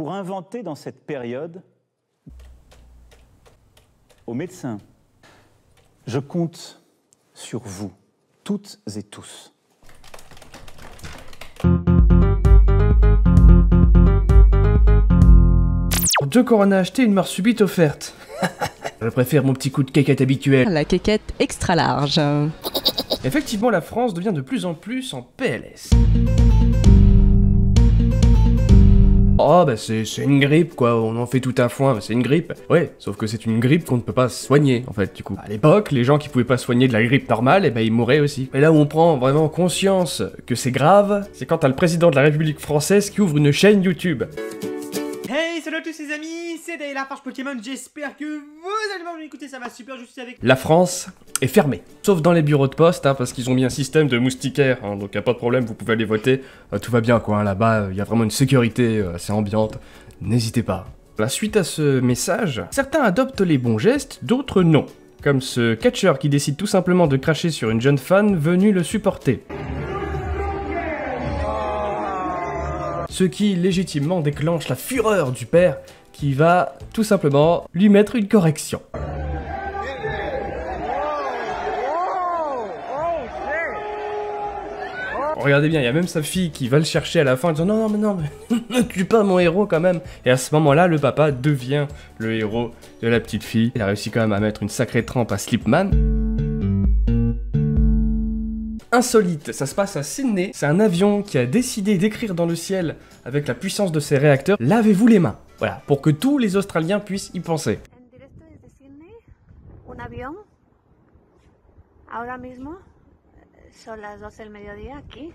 pour inventer dans cette période aux médecins. Je compte sur vous, toutes et tous. Deux Corona achetés, une mort subite offerte. Je préfère mon petit coup de quéquette habituel. La quéquette extra large. Effectivement, la France devient de plus en plus en PLS. Oh bah c'est une grippe quoi, on en fait tout un foin, c'est une grippe. Ouais, sauf que c'est une grippe qu'on ne peut pas soigner en fait du coup. À l'époque, les gens qui pouvaient pas soigner de la grippe normale, eh ben ils mouraient aussi. Et là où on prend vraiment conscience que c'est grave, c'est quand t'as le président de la République française qui ouvre une chaîne YouTube. Hey, salut à tous les amis, c'est Day la Farce Pokémon, j'espère que vous allez bien, écoutez, ça va super, je suis avec... La France est fermée, sauf dans les bureaux de poste, hein, parce qu'ils ont mis un système de moustiquaires, hein, donc y a pas de problème, vous pouvez aller voter, tout va bien quoi, hein, là-bas, il y a vraiment une sécurité assez ambiante, n'hésitez pas. La suite à ce message, certains adoptent les bons gestes, d'autres non, comme ce catcheur qui décide tout simplement de cracher sur une jeune fan venue le supporter. Ce qui légitimement déclenche la fureur du père qui va tout simplement lui mettre une correction. Regardez bien, il y a même sa fille qui va le chercher à la fin en disant non mais ne tue pas mon héros quand même. Et à ce moment-là, le papa devient le héros de la petite fille. Il a réussi quand même à mettre une sacrée trempe à Slipman. Insolite, ça se passe à Sydney, c'est un avion qui a décidé d'écrire dans le ciel avec la puissance de ses réacteurs « Lavez-vous les mains ». Voilà, pour que tous les Australiens puissent y penser. En directo desde Sydney, un avión. Ahora mismo son las 12 del mediodía aquí.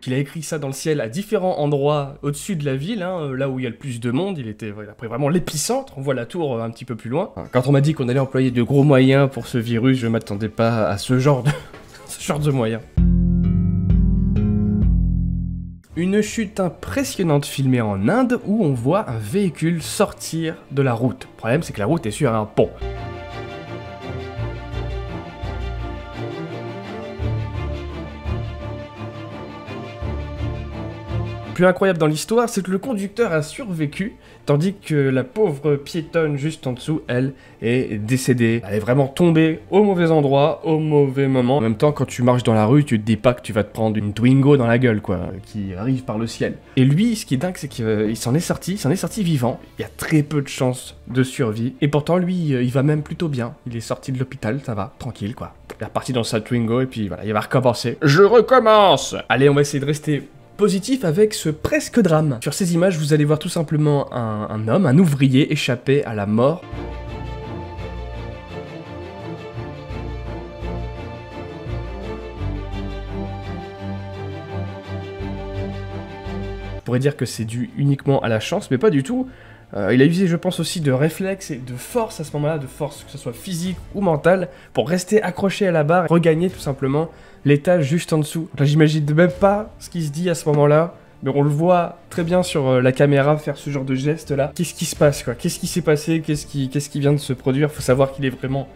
Il a écrit ça dans le ciel à différents endroits au-dessus de la ville, hein, là où il y a le plus de monde, il a pris vraiment l'épicentre, on voit la tour un petit peu plus loin. Quand on m'a dit qu'on allait employer de gros moyens pour ce virus, je m'attendais pas à ce genre de moyens. Une chute impressionnante filmée en Inde où on voit un véhicule sortir de la route. Le problème c'est que la route est sur un pont. Le plus incroyable dans l'histoire, c'est que le conducteur a survécu, tandis que la pauvre piétonne juste en dessous, elle, est décédée. Elle est vraiment tombée au mauvais endroit, au mauvais moment. En même temps, quand tu marches dans la rue, tu te dis pas que tu vas te prendre une Twingo dans la gueule, quoi, qui arrive par le ciel. Et lui, ce qui est dingue, c'est qu'il s'en est sorti vivant. Il y a très peu de chances de survie. Et pourtant, lui, il va même plutôt bien. Il est sorti de l'hôpital, ça va, tranquille, quoi. Il est reparti dans sa Twingo, et puis voilà, il va recommencer. Je recommence! Allez, on va essayer de rester positif avec ce presque drame. Sur ces images, vous allez voir tout simplement un homme, un ouvrier échappé à la mort. On pourrait dire que c'est dû uniquement à la chance, mais pas du tout. Il a usé, je pense, aussi de réflexe et de force à ce moment-là, de force, que ce soit physique ou mentale, pour rester accroché à la barre et regagner tout simplement l'étage juste en dessous. Là, j'imagine même pas ce qui se dit à ce moment-là, mais on le voit très bien sur la caméra faire ce genre de geste-là. Qu'est-ce qui se passe, quoi? Qu'est-ce qui s'est passé? Qu'est-ce qui vient de se produire? Faut savoir qu'il est vraiment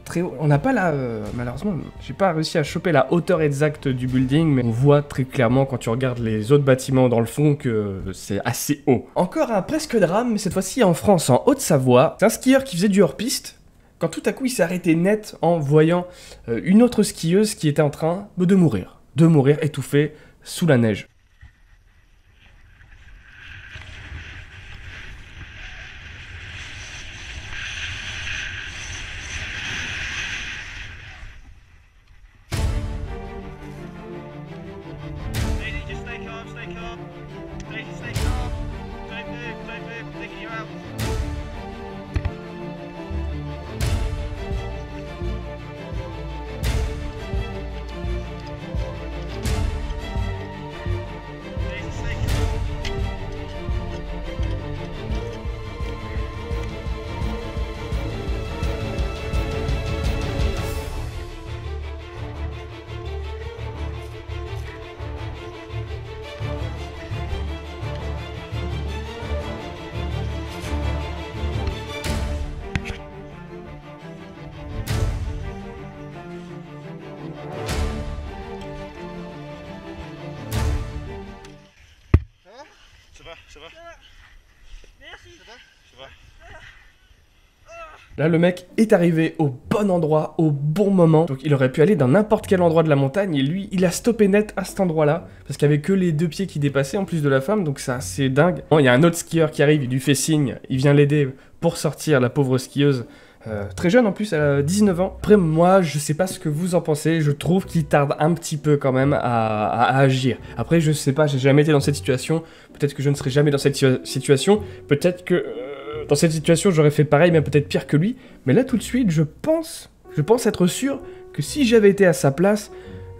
très haut. On n'a pas la... malheureusement, j'ai pas réussi à choper la hauteur exacte du building, mais on voit très clairement quand tu regardes les autres bâtiments dans le fond que c'est assez haut. Encore un presque drame, mais cette fois-ci en France, en Haute-Savoie. C'est un skieur qui faisait du hors-piste, quand tout à coup il s'est arrêté net en voyant une autre skieuse qui était en train de mourir étouffée sous la neige. Là, le mec est arrivé au bon endroit, au bon moment. Donc, il aurait pu aller dans n'importe quel endroit de la montagne. Et lui, il a stoppé net à cet endroit-là. Parce qu'il n'y avait que les 2 pieds qui dépassaient, en plus de la femme. Donc, c'est assez dingue. Bon, il y a un autre skieur qui arrive, il lui fait signe. Il vient l'aider pour sortir, la pauvre skieuse. Très jeune en plus, elle a 19 ans. Après, moi, je sais pas ce que vous en pensez. Je trouve qu'il tarde un petit peu quand même à agir. Après, je sais pas, j'ai jamais été dans cette situation. Peut-être que je ne serai jamais dans cette situation. Peut-être que... dans cette situation, j'aurais fait pareil, mais peut-être pire que lui. Mais là, tout de suite, je pense être sûr que si j'avais été à sa place,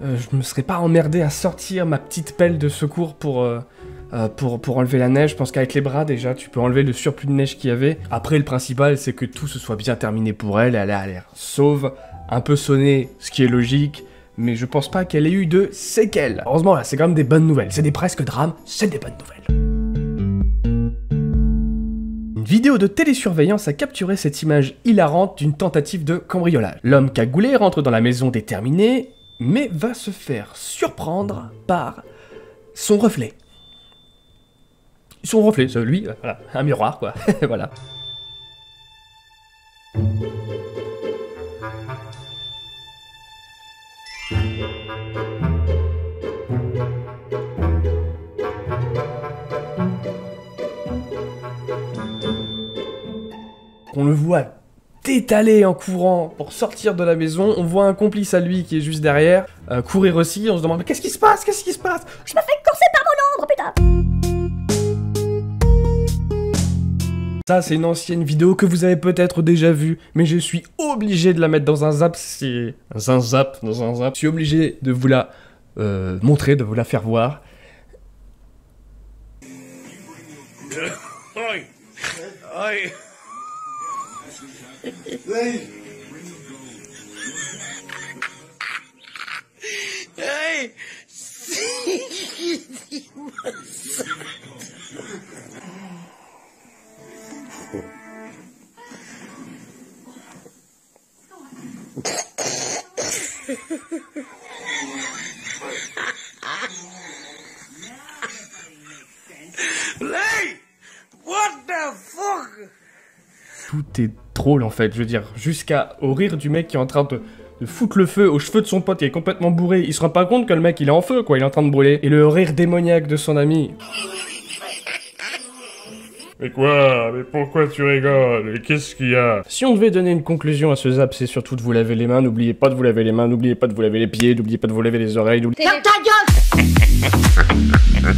je me serais pas emmerdé à sortir ma petite pelle de secours pour enlever la neige. Je pense qu'avec les bras, déjà, tu peux enlever le surplus de neige qu'il y avait. Après, le principal, c'est que tout se soit bien terminé pour elle. Elle a l'air sauve, un peu sonnée, ce qui est logique. Mais je pense pas qu'elle ait eu de séquelles. Heureusement, là, c'est quand même des bonnes nouvelles. C'est des presque drames, c'est des bonnes nouvelles. Une vidéo de télésurveillance a capturé cette image hilarante d'une tentative de cambriolage. L'homme cagoulé rentre dans la maison déterminé, mais va se faire surprendre par son reflet. Son reflet, c'est lui, voilà, un miroir quoi, voilà. On le voit d'étaler en courant pour sortir de la maison, on voit un complice à lui qui est juste derrière, courir aussi, on se demande mais qu'est-ce qui se passe? Qu'est-ce qui se passe? Je me fais courser par mon ombre, putain! Ça c'est une ancienne vidéo que vous avez peut-être déjà vue, mais je suis obligé de la mettre dans un zap, c'est... un zap. Je suis obligé de vous la montrer, de vous la faire voir. Tout est drôle en fait, je veux dire, jusqu'au rire du mec qui est en train de foutre le feu aux cheveux de son pote qui est complètement bourré, il se rend pas compte que le mec il est en feu quoi, il est en train de brûler. Et le rire démoniaque de son ami. Mais quoi? Mais pourquoi tu rigoles? Qu'est-ce qu'il y a? Si on devait donner une conclusion à ce zap, c'est surtout de vous laver les mains, n'oubliez pas de vous laver les mains, n'oubliez pas de vous laver les pieds, n'oubliez pas de vous laver les oreilles, Ferme ta gueule!